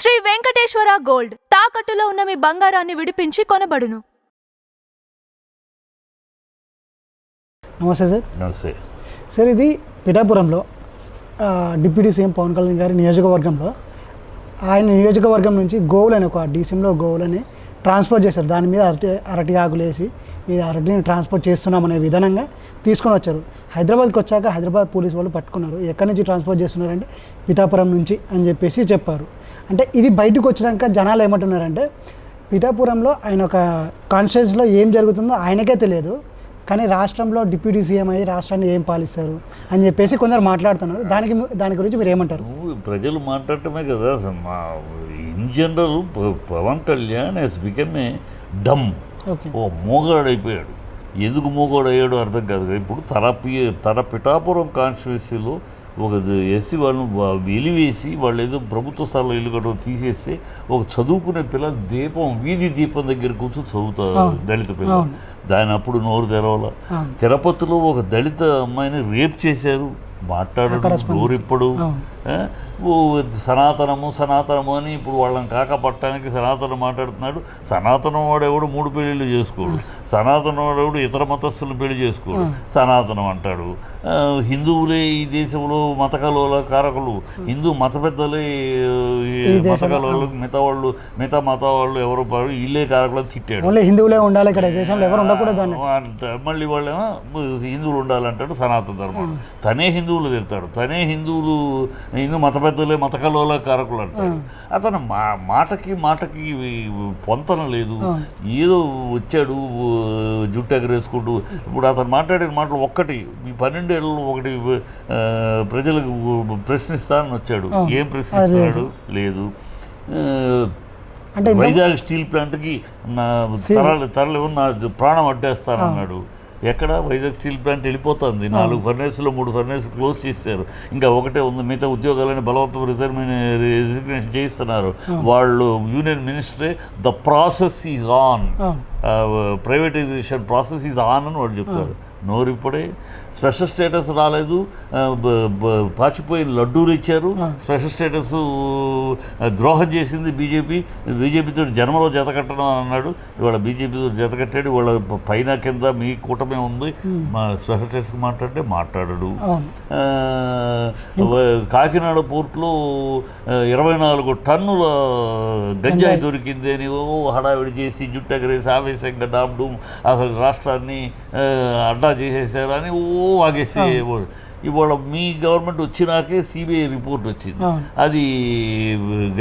Shri Venkateswara gold తాకట్టులో ఉన్న మీ బంగారాన్ని విడిపించి కొనబడును. నమస్తే సార్. నమస్తే సార్, ఇది పిఠాపురంలో డిప్యూటీ సీఎం పవన్ కళ్యాణ్ గారి నియోజకవర్గంలో ఆయన నియోజకవర్గం నుంచి గోవులని ఒక డీసీఎంలో గోవులని ట్రాన్స్పోర్ట్ చేశారు. దాని మీద అరటి ఆకులు వేసి ఈ అరటిని ట్రాన్స్పోర్ట్ చేస్తున్నామనే విధానంగా తీసుకొని వచ్చారు. హైదరాబాద్కి వచ్చాక హైదరాబాద్ పోలీసు వాళ్ళు పట్టుకున్నారు. ఎక్కడి నుంచి ట్రాన్స్పోర్ట్ చేస్తున్నారంటే పిఠాపురం నుంచి అని చెప్పేసి చెప్పారు. అంటే ఇది బయటకు వచ్చినాక జనాలు ఏమంటున్నారంటే పిఠాపురంలో ఆయన ఒక కాన్స్టిట్యూన్సీలో ఏం జరుగుతుందో ఆయనకే తెలియదు, కానీ రాష్ట్రంలో డిప్యూటీ సీఎం అయ్యి రాష్ట్రాన్ని ఏం పాలిస్తారు అని చెప్పేసి కొందరు మాట్లాడుతున్నారు. దాని గురించి మీరు ఏమంటారు? ప్రజలు మాట్లాడటమే కదా in general Pawan Kalyan he's become a dumb. ఓ మోగాడైపోయాడు. ఎందుకు మోగాడయ్యాడో అర్థం కాదు. ఇప్పుడు తన పిఠాపురం కాన్స్టిట్యున్సీలో ఒక ఎస్సీ వాళ్ళను వెలివేసి వాళ్ళు ఏదో ప్రభుత్వ స్థలంలో ఇల్లు కట్టడం తీసేస్తే ఒక చదువుకునే పిల్ల వీధి దీపం దగ్గర కూర్చొని చదువుతారు దళిత పిల్ల. దాని అప్పుడు నోరు తెరవాల. తిరుపతిలో ఒక దళిత అమ్మాయిని రేప్ చేశారు. మాట్లాడడం నోరిప్పుడు సనాతనము అని ఇప్పుడు వాళ్ళని కాకపట్టడానికి సనాతనం మాట్లాడుతున్నాడు. సనాతనం వాడెవడు 3 పెళ్ళిళ్ళు చేసుకోడు. సనాతనం వాడెవడు ఇతర మతస్థులు పెళ్లి చేసుకోడు. సనాతనం అంటాడు. హిందువులే ఈ దేశంలో మత కలవల కారకులు. హిందూ మత పెద్దలే మత కలవలు. మిగతా మత వాళ్ళు ఎవరు పాడు వీళ్ళే కారకులు తిట్టాడు. హిందువులే ఉండాలి ఇక్కడ దేశంలో, ఎవరు ఉండకూడదు. మళ్ళీ వాళ్ళేమో హిందువులు ఉండాలంటాడు. సనాతన ధర్మం తనే హిందువులు తిడతాడు. తనే హిందూ మత పెద్దలే మత కలవల కారకులు అంటాడు. అతను మాటకి పొంతన లేదు. ఏదో వచ్చాడు జుట్టు ఎగరేసుకుంటూ. ఇప్పుడు అతను మాట్లాడిన మాటలు ఒక్కటి ఈ 12 ఏళ్ళలో ఒకటి ప్రజలకు ప్రశ్నిస్తానని వచ్చాడు. ఏం ప్రశ్నిస్తున్నాడు? లేదు. అంటే వైజాగ్ స్టీల్ ప్లాంట్కి తరలి నా ప్రాణం అడ్డేస్తానన్నాడు. ఎక్కడ వైజాగ్ స్టీల్ ప్లాంట్ వెళ్ళిపోతుంది. 4 ఫర్నేసులు 3 ఫర్నేసులు క్లోజ్ చేశారు. ఇంకా ఒకటే ఉంది. మిగతా ఉద్యోగాలని బలవంతం రిజిగ్నేషన్ చేయిస్తున్నారు. వాళ్ళు యూనియన్ మినిస్టరే the process is on, privatisation process is on అని వాడు చెప్తాడు. నోరిప్పుడే స్పెషల్ స్టేటస్ రాలేదు. పాచిపోయిన లడ్డూలు ఇచ్చారు. స్పెషల్ స్టేటస్ ద్రోహం చేసింది బీజేపీతో జన్మలో జతకట్టడం అన్నాడు. ఇవాళ బీజేపీతో జతకట్టాడు. ఇవాళ పైన కింద మీ కూటమే ఉంది. మా స్పెషల్ స్టేటస్కి మాట్లాడడు. కాకినాడ పోర్టులో 24 టన్నుల గంజాయి దొరికింది అని హడావిడి చేసి జుట్టు ఎగరేసి ఆవేశంగా డామ్ అసలు రాష్ట్రాన్ని అడ్డా చేసేసారు అని వాగేసి. ఇవాళ మీ గవర్నమెంట్ వచ్చినాకే సిబిఐ రిపోర్ట్ వచ్చింది. అది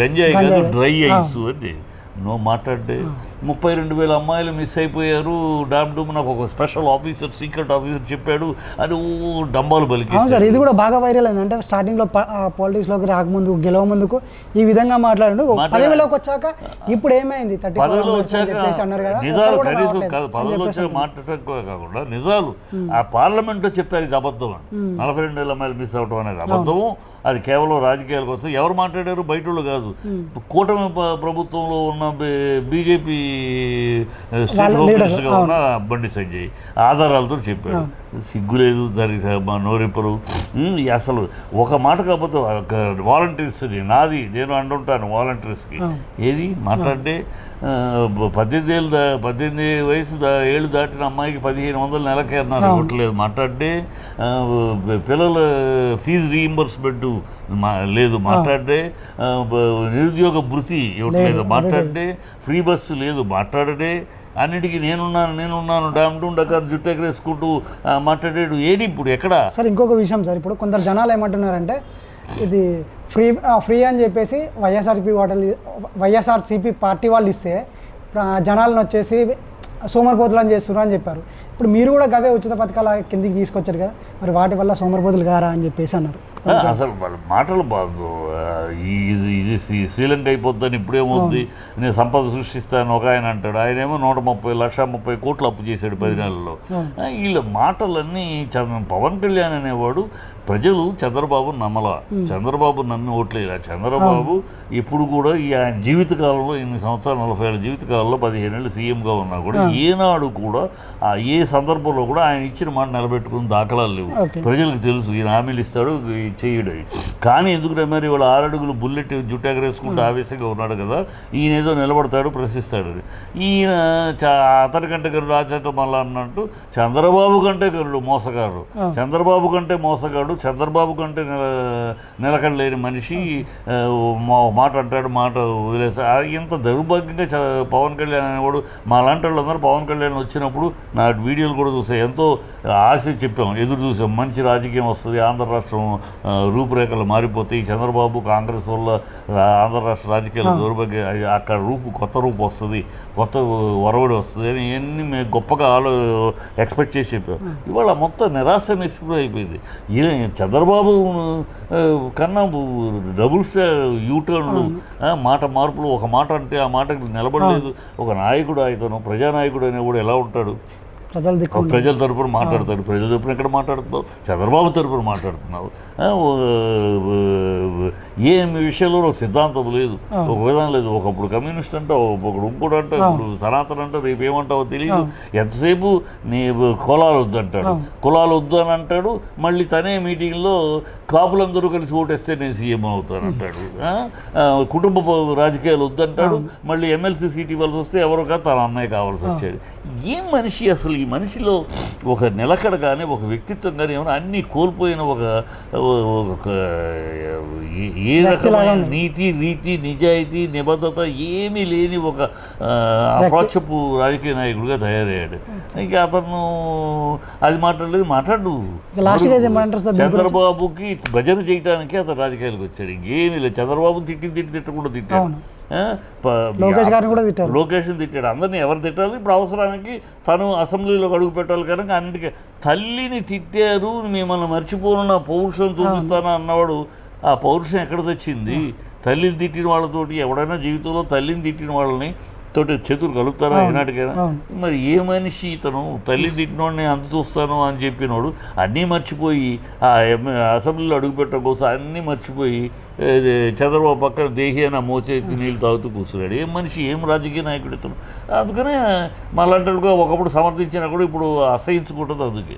గంజాయి కాదు, డ్రై ఐస్ అని మాట్లాడే. 32,000 అమ్మాయిలు మిస్ అయిపోయారు. డామ్ నాకు ఒక స్పెషల్ ఆఫీసర్ సీక్రెట్ ఆఫీసర్ చెప్పాడు అని డంబాలు పలికి. సార్, ఇది కూడా బాగా వైరల్ అయింది. అంటే స్టార్టింగ్లో పాలిటిక్స్లోకి రాకముందు గెలవ ముందుకు ఈ విధంగా మాట్లాడు. 10,000లోకి వచ్చాక ఇప్పుడు ఏమైంది? 10,000లో వచ్చాక నిజాలు కనీసం కాదు. 10,000లో వచ్చాక మాట్లాడటం కాకుండా నిజాలు ఆ పార్లమెంట్లో చెప్పారు. ఇది అబద్ధం అని. 42,000 అమ్మాయిలు మిస్ అవడం అనేది అబద్ధము. అది కేవలం రాజకీయాల కోసం. ఎవరు మాట్లాడారు? బయటోళ్ళు కాదు. కూటమి ప్రభుత్వంలో ఉన్న బీజేపీ స్టేట్ హోమ్ మినిస్టర్గా ఉన్న బండి సంజయ్ ఆధారాలతో చెప్పాడు. సిగ్గులేదు దానికి నోరెప్పరు. అసలు ఒక మాట కాకపోతే వాలంటీర్స్ని నేను అంటుంటాను వాలంటీర్స్కి ఏది మాట్లాడే 18 వయసు ఏళ్ళు దాటిన అమ్మాయికి 1,500 నెలకే అన్నారు. ఇవ్వట్లేదు. మాట్లాడే పిల్లల ఫీజు రీయింబర్స్మెంట్ లేదు. మాట్లాడే నిరుద్యోగ భృతి ఇవ్వట్లేదు. మాట్లాడే ఫ్రీ బస్సు లేదు. మాట్లాడే అన్నిటికీ నేనున్నాను డామ్ డకార్ జుట్టు ఎగరేసుకుంటూ మాట్లాడాడు. ఏది ఇప్పుడు ఎక్కడ? సార్, ఇంకొక విషయం సార్, ఇప్పుడు కొందరు జనాలు ఏమంటున్నారంటే ఇది ఫ్రీ అని చెప్పేసి వైఎస్ఆర్సీపీ పార్టీ వాళ్ళు ఇస్తే జనాలను వచ్చేసి సోమరిపోతులు చేస్తున్నారు అని చెప్పారు. ఇప్పుడు మీరు కూడా గవే ఉచిత పథకాలు కిందికి తీసుకొచ్చారు కదా, మరి వాటి వల్ల సోమరిపోతులు గారా అని చెప్పేసి అన్నారు. అసలు వాళ్ళ మాటలు బాగు. ఇది శ్రీలంక అయిపోద్దని ఇప్పుడేమవుద్ది, నేను సంపద సృష్టిస్తాను ఒక ఆయన అంటాడు. ఆయనేమో 130 కోట్లు అప్పు చేశాడు 10 నెలల్లో. వీళ్ళ మాటలన్నీ పవన్ కళ్యాణ్ అనేవాడు ప్రజలు చంద్రబాబు చంద్రబాబు నమ్మి ఓట్లేలా. చంద్రబాబు ఇప్పుడు కూడా ఈ ఆయన జీవితకాలంలో ఇన్ని సంవత్సరాలు 40 ఏళ్ళ జీవితకాలంలో 15 ఏళ్ళు సీఎంగా ఉన్నా కూడా ఏనాడు కూడా ఏ సందర్భంలో కూడా ఆయన ఇచ్చిన మాట నిలబెట్టుకుని దాఖలాలు లేవు. ప్రజలకు తెలుసు ఈయన హామీలు ఇస్తాడు చేయడు. కానీ ఎందుకంటే మరి వాళ్ళ 6 అడుగులు బుల్లెట్ జుట్టాగరేసుకుంటూ ఆవేశంగా ఉన్నాడు కదా, ఈయన ఏదో నిలబడతాడు ప్రశ్నిస్తాడు. ఈయన అతని కంటే కరుడు ఆచరణ మళ్ళా అన్నట్టు చంద్రబాబు కంటే కరుడు మోసగాడు, చంద్రబాబు కంటే మోసగాడు, చంద్రబాబు కంటే నిలకడలేని మనిషి మాట అంటాడు, మాట వదిలేస్తాడు. ఇంత దౌర్భాగ్యంగా పవన్ కళ్యాణ్ అనేవాడు. మా లాంటి వాళ్ళందరూ పవన్ కళ్యాణ్ వచ్చినప్పుడు నా వీడియోలు కూడా చూసాం, ఎంతో ఆశ చెప్పాం, ఎదురు చూసాం, మంచి రాజకీయం వస్తుంది, ఆంధ్ర రాష్ట్రం రూపురేఖలు మారిపోతాయి, చంద్రబాబు కాంగ్రెస్ వల్ల ఆంధ్ర రాష్ట్ర రాజకీయాలు దౌర్భాగ్య అక్కడ కొత్త రూపు వస్తుంది, కొత్త ఒరవడి వస్తుంది అని ఇవన్నీ మేము గొప్పగా ఎక్స్పెక్ట్ చేసి చెప్పాం. ఇవాళ మొత్తం నిరాశ నిస్పృహ అయిపోయింది. చంద్రబాబు కన్నా డబుల్ స్టార్ యూటర్న్లు, మాట మార్పులు, ఒక మాట అంటే ఆ మాటకు నిలబడలేదు. ఒక నాయకుడు అయితను ప్రజానాయకుడు అనేవాడు ఎలా ఉంటాడు? ప్రజల తరపున మాట్లాడతాడు. ప్రజల తరపున ఎక్కడ మాట్లాడుతున్నావు? చంద్రబాబు తరపున మాట్లాడుతున్నావు. ఏమి విషయంలో ఒక సిద్ధాంతం లేదు, ఒక విధానం లేదు. ఒకప్పుడు కమ్యూనిస్ట్ అంటావు, ఒకడు ఇంకోటి అంటావు, ఇప్పుడు సనాతన అంటావు, రేపు ఏమంటావో తెలియదు. ఎంతసేపు నీ కులాలు వద్దు అంటాడు, కులాలు వద్దు అని అంటాడు. మళ్ళీ తనే మీటింగ్లో కాపులందరూ కలిసి ఓటేస్తే నేను సీఎం అవుతానంటాడు. కుటుంబ రాజకీయాలు వద్దంటాడు. మళ్ళీ ఎమ్మెల్సీ సీట్ ఇవ్వాల్సి వస్తే ఎవరో కాదు తన అన్నయ్య కావాల్సి వచ్చాడు. ఏం మనిషి అసలు? ఈ మనిషిలో ఒక నిలకడ కానీ ఒక వ్యక్తిత్వం కానీ ఏమైనా అన్నీ కోల్పోయిన ఒక ఏ రకమైన నీతి రీతి నిజాయితీ నిబద్ధత ఏమీ లేని ఒక అప్రాచ్యపు రాజకీయ నాయకుడిగా తయారయ్యాడు. ఇంకా అతను అది మాట్లాడు. చంద్రబాబుకి భజన చేయడానికి అతను రాజకీయాలకు వచ్చాడు. ఇంకేమీ లేదు. చంద్రబాబు తిట్టకుండా తిట్టాడు. లోకేష్ని తిట్టాడు. అందరినీ ఎవరు తిట్టాలి? ఇప్పుడు అవసరానికి తను అసెంబ్లీలో అడుగు పెట్టాలి కనుక అన్నిటికీ తల్లిని తిట్టారు, మిమ్మల్ని మర్చిపోను, నా పౌరుషం చూపిస్తాను అన్నవాడు. ఆ పౌరుషం ఎక్కడ తెచ్చింది? తల్లిని తిట్టిన వాళ్ళతోటి ఎవడైనా జీవితంలో తల్లిని తిట్టిన వాళ్ళని తోటి చేతులు కలుపుతారా ఈనాటికైనా? మరి ఏ మనిషి ఇతను? తల్లిని తిట్టినోడిని అంత చూస్తాను అని చెప్పినోడు అన్నీ మర్చిపోయి ఆ అసెంబ్లీలో అడుగుపెట్టడం కోసం అన్నీ మర్చిపోయి చంద్రబాబు పక్కన దేహి అని మోచేతి నీళ్ళు తాగుతూ కూర్చున్నాడు. ఏం మనిషి, ఏం రాజకీయ నాయకుడు ఇతను? అందుకనే మళ్ళీ ఒకప్పుడు సమర్థించినా కూడా ఇప్పుడు అసహించుకుంటుంది. అందుకే